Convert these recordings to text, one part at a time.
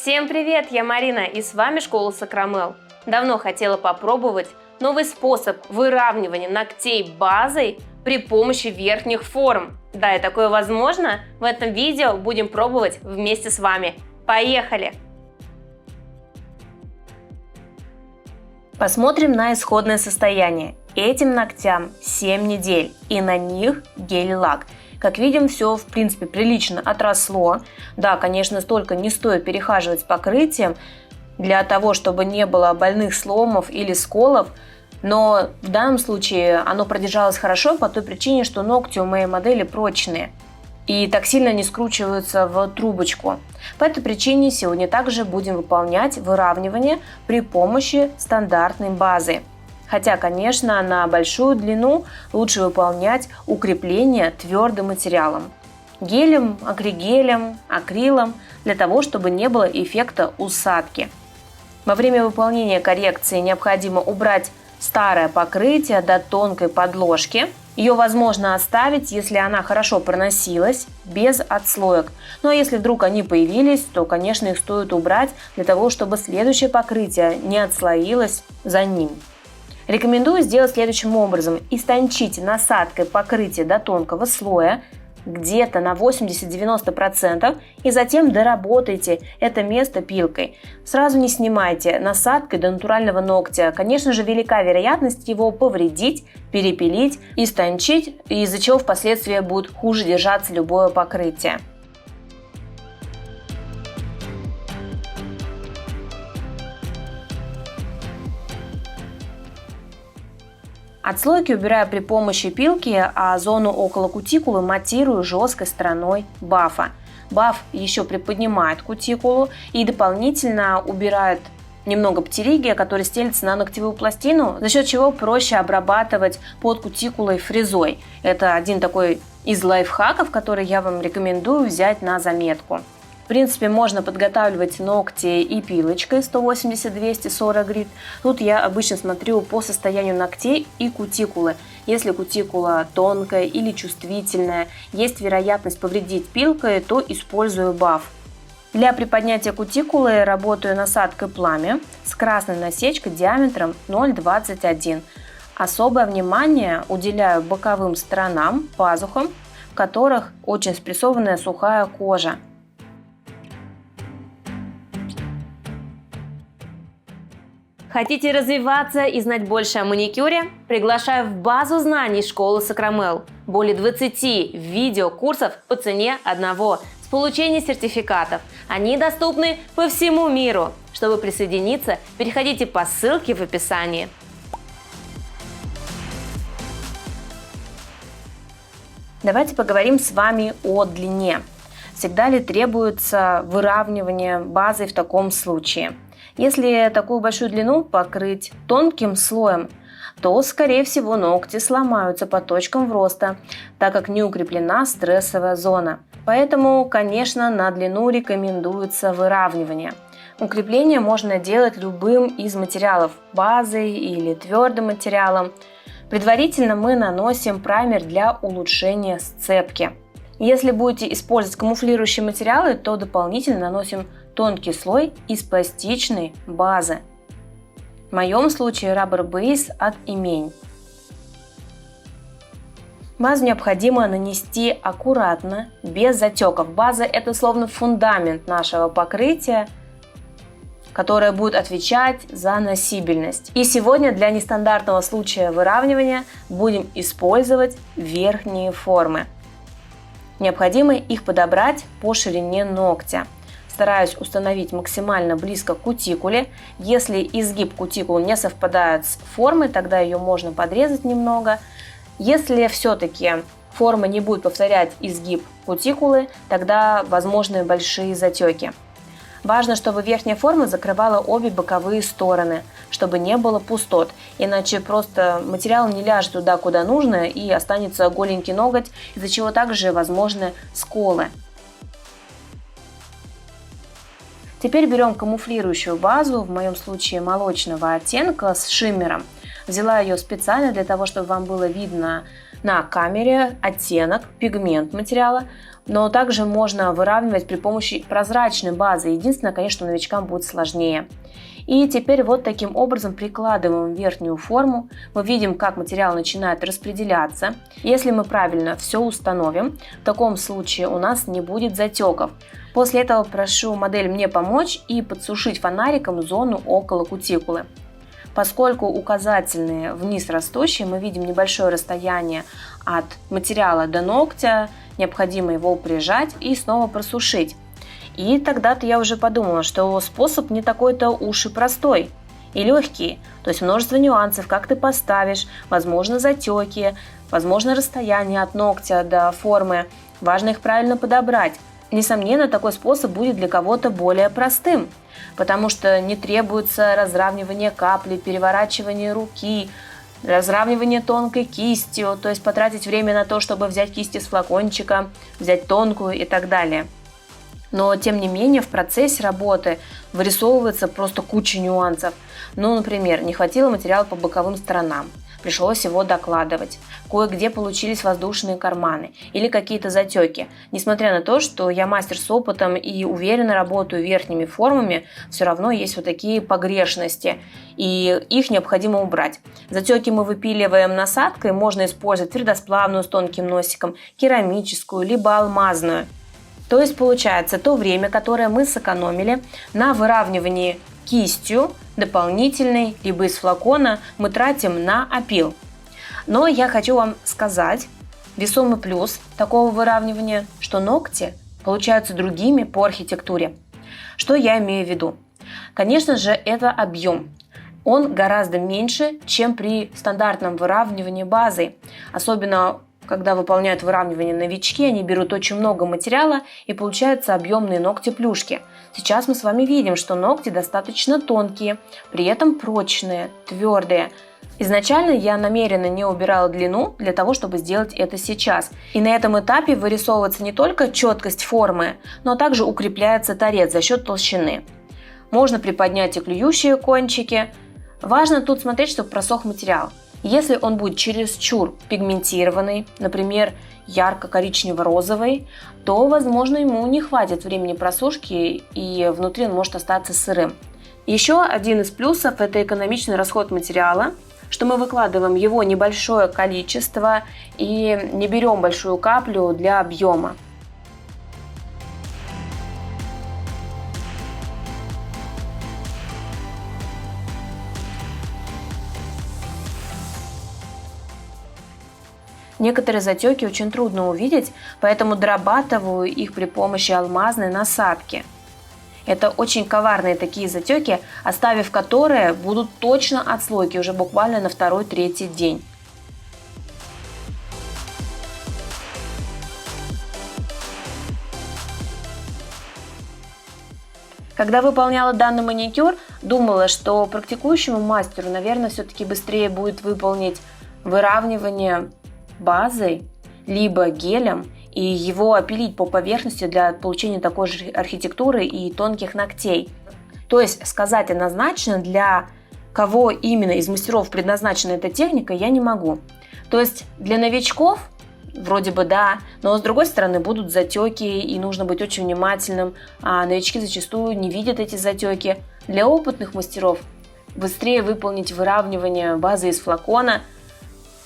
Всем привет, я Марина и с вами школа Сакрамел. Давно хотела попробовать новый способ выравнивания ногтей базой при помощи верхних форм. Да, и такое возможно. В этом видео будем пробовать вместе с вами. Поехали! Посмотрим на исходное состояние. Этим ногтям 7 недель и на них гель-лак. Как видим, все в принципе прилично отросло. Да, конечно, столько не стоит перехаживать с покрытием для того, чтобы не было больных сломов или сколов. Но в данном случае оно продержалось хорошо по той причине, что ногти у моей модели прочные и так сильно не скручиваются в трубочку. По этой причине сегодня также будем выполнять выравнивание при помощи стандартной базы. Хотя, конечно, на большую длину лучше выполнять укрепление твердым материалом. Гелем, акригелем, акрилом, для того, чтобы не было эффекта усадки. Во время выполнения коррекции необходимо убрать старое покрытие до тонкой подложки. Ее возможно оставить, если она хорошо проносилась, без отслоек. Ну а если вдруг они появились, то, конечно, их стоит убрать для того, чтобы следующее покрытие не отслоилось за ним. Рекомендую сделать следующим образом. Истончите насадкой покрытие до тонкого слоя, где-то на 80-90%, и затем доработайте это место пилкой. Сразу не снимайте насадкой до натурального ногтя. Конечно же, велика вероятность его повредить, перепилить, истончить, из-за чего впоследствии будет хуже держаться любое покрытие. Отслойки убираю при помощи пилки, а зону около кутикулы матирую жесткой стороной бафа. Баф еще приподнимает кутикулу и дополнительно убирает немного птеригия, который стелится на ногтевую пластину, за счет чего проще обрабатывать под кутикулой фрезой. Это один такой из лайфхаков, который я вам рекомендую взять на заметку. В принципе, можно подготавливать ногти и пилочкой 180-240 грит. Тут я обычно смотрю по состоянию ногтей и кутикулы. Если кутикула тонкая или чувствительная, есть вероятность повредить пилкой, то использую баф. Для приподнятия кутикулы работаю насадкой пламя с красной насечкой диаметром 0,21. Особое внимание уделяю боковым сторонам, пазухам, в которых очень спрессованная сухая кожа. Хотите развиваться и знать больше о маникюре? Приглашаю в базу знаний школы Сакрамел. Более 20 видеокурсов по цене одного с получением сертификатов. Они доступны по всему миру. Чтобы присоединиться, переходите по ссылке в описании. Давайте поговорим с вами о длине. Всегда ли требуется выравнивание базы в таком случае? Если такую большую длину покрыть тонким слоем, то, скорее всего, ногти сломаются по точкам роста, так как не укреплена стрессовая зона. Поэтому, конечно, на длину рекомендуется выравнивание. Укрепление можно делать любым из материалов – базой или твердым материалом. Предварительно мы наносим праймер для улучшения сцепки. Если будете использовать камуфлирующие материалы, то дополнительно наносим тонкий слой из пластичной базы. В моем случае Rubber Base от Imane. Базу необходимо нанести аккуратно, без затеков. База – это словно фундамент нашего покрытия, которое будет отвечать за носибельность. И сегодня для нестандартного случая выравнивания будем использовать верхние формы. Необходимо их подобрать по ширине ногтя. Стараюсь установить максимально близко к кутикуле. Если изгиб кутикулы не совпадает с формой, тогда ее можно подрезать немного. Если все-таки форма не будет повторять изгиб кутикулы, тогда возможны большие затеки. Важно, чтобы верхняя форма закрывала обе боковые стороны, чтобы не было пустот, иначе просто материал не ляжет туда, куда нужно, и останется голенький ноготь, из-за чего также возможны сколы. Теперь берем камуфлирующую базу, в моем случае молочного оттенка с шиммером. Взяла ее специально для того, чтобы вам было видно на камере оттенок, пигмент материала. Но также можно выравнивать при помощи прозрачной базы. Единственное, конечно, новичкам будет сложнее. И теперь вот таким образом прикладываем верхнюю форму. Мы видим, как материал начинает распределяться. Если мы правильно все установим, в таком случае у нас не будет затеков. После этого прошу модель мне помочь и подсушить фонариком зону около кутикулы. Поскольку указательные вниз растущие, мы видим небольшое расстояние от материала до ногтя, необходимо его прижать и снова просушить. И тогда-то я уже подумала, что способ не такой-то уж и простой и легкий. То есть множество нюансов, как ты поставишь, возможно затеки, возможно расстояние от ногтя до формы. Важно их правильно подобрать. Несомненно, такой способ будет для кого-то более простым, потому что не требуется разравнивание капли, переворачивание руки, разравнивание тонкой кистью, то есть потратить время на то, чтобы взять кисть из флакончика, взять тонкую и так далее. Но, тем не менее, в процессе работы вырисовывается просто куча нюансов. Например, не хватило материала по боковым сторонам. Пришлось его докладывать. Кое-где получились воздушные карманы или какие-то затеки. Несмотря на то, что я мастер с опытом и уверенно работаю верхними формами, все равно есть вот такие погрешности, и их необходимо убрать. Затеки мы выпиливаем насадкой, можно использовать твердосплавную с тонким носиком, керамическую, либо алмазную. То есть получается то время, которое мы сэкономили на выравнивании кистью дополнительной, либо из флакона, мы тратим на опил. Но я хочу вам сказать, весомый плюс такого выравнивания, что ногти получаются другими по архитектуре. Что я имею в виду? Конечно же, это объем. Он гораздо меньше, чем при стандартном выравнивании базой. Особенно когда выполняют выравнивание новички, они берут очень много материала и получаются объемные ногти-плюшки. Сейчас мы с вами видим, что ногти достаточно тонкие, при этом прочные, твердые. Изначально я намеренно не убирала длину для того, чтобы сделать это сейчас. И на этом этапе вырисовывается не только четкость формы, но также укрепляется торец за счет толщины. Можно приподнять и клюющие кончики. Важно тут смотреть, чтобы просох материал. Если он будет чересчур пигментированный, например, ярко-коричнево-розовый, то, возможно, ему не хватит времени просушки и внутри он может остаться сырым. Еще один из плюсов – это экономичный расход материала, что мы выкладываем его небольшое количество и не берем большую каплю для объема. Некоторые затеки очень трудно увидеть, поэтому дорабатываю их при помощи алмазной насадки. Это очень коварные такие затеки, оставив которые будут точно отслойки уже буквально на второй-третий день. Когда выполняла данный маникюр, думала, что практикующему мастеру, наверное, все-таки быстрее будет выполнить выравнивание базой, либо гелем, и его опилить по поверхности для получения такой же архитектуры и тонких ногтей. То есть сказать однозначно, для кого именно из мастеров предназначена эта техника, я не могу. То есть для новичков вроде бы да, но с другой стороны будут затеки и нужно быть очень внимательным, а новички зачастую не видят эти затеки. Для опытных мастеров быстрее выполнить выравнивание базы из флакона.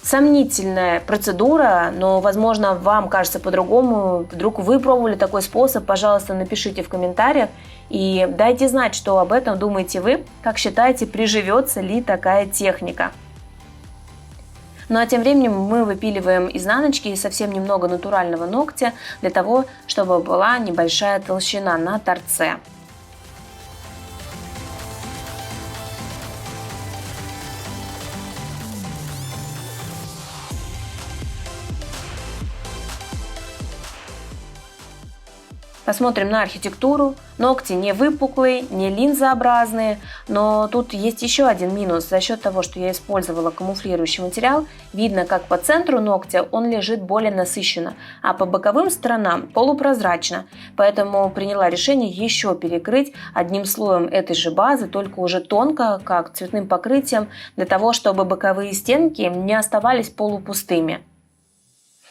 Сомнительная процедура, но, возможно, вам кажется по-другому. Вдруг вы пробовали такой способ, пожалуйста, напишите в комментариях и дайте знать, что об этом думаете вы, как считаете, приживется ли такая техника. Ну а тем временем мы выпиливаем изнаночки и совсем немного натурального ногтя для того, чтобы была небольшая толщина на торце. Посмотрим на архитектуру. Ногти не выпуклые, не линзообразные, но тут есть еще один минус. За счет того, что я использовала камуфлирующий материал, видно, как по центру ногтя он лежит более насыщенно, а по боковым сторонам полупрозрачно. Поэтому приняла решение еще перекрыть одним слоем этой же базы, только уже тонко, как цветным покрытием, для того, чтобы боковые стенки не оставались полупустыми.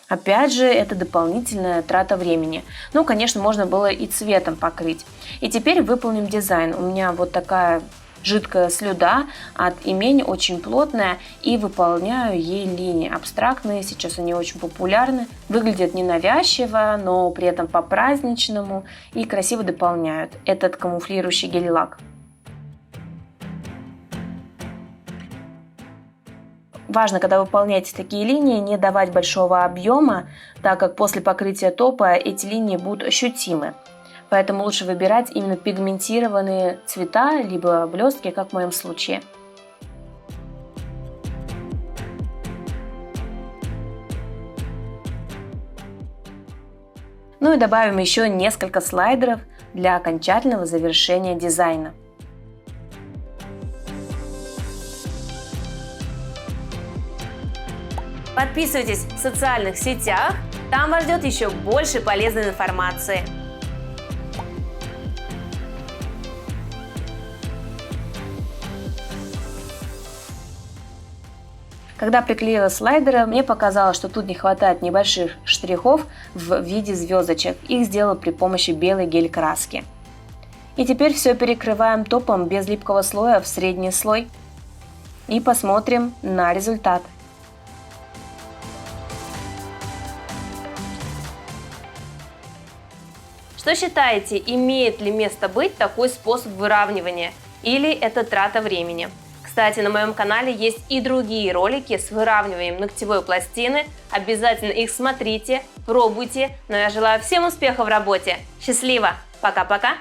Опять же, это дополнительная трата времени. Ну, конечно, можно было и цветом покрыть. И теперь выполним дизайн. У меня вот такая жидкая слюда от имени, очень плотная, и выполняю ей линии абстрактные. Сейчас они очень популярны. Выглядят ненавязчиво, но при этом по-праздничному и красиво дополняют этот камуфлирующий гель-лак. Важно, когда выполняете такие линии, не давать большого объема, так как после покрытия топа эти линии будут ощутимы. Поэтому лучше выбирать именно пигментированные цвета, либо блестки, как в моем случае. Ну и добавим еще несколько слайдеров для окончательного завершения дизайна. Подписывайтесь в социальных сетях, там вас ждет еще больше полезной информации. Когда приклеила слайдеры, мне показалось, что тут не хватает небольших штрихов в виде звездочек. Их сделала при помощи белой гель-краски. И теперь все перекрываем топом без липкого слоя в средний слой. И посмотрим на результат. Что считаете, имеет ли место быть такой способ выравнивания? Или это трата времени? Кстати, на моем канале есть и другие ролики с выравниванием ногтевой пластины. Обязательно их смотрите, пробуйте. Но я желаю всем успехов в работе. Счастливо! Пока-пока!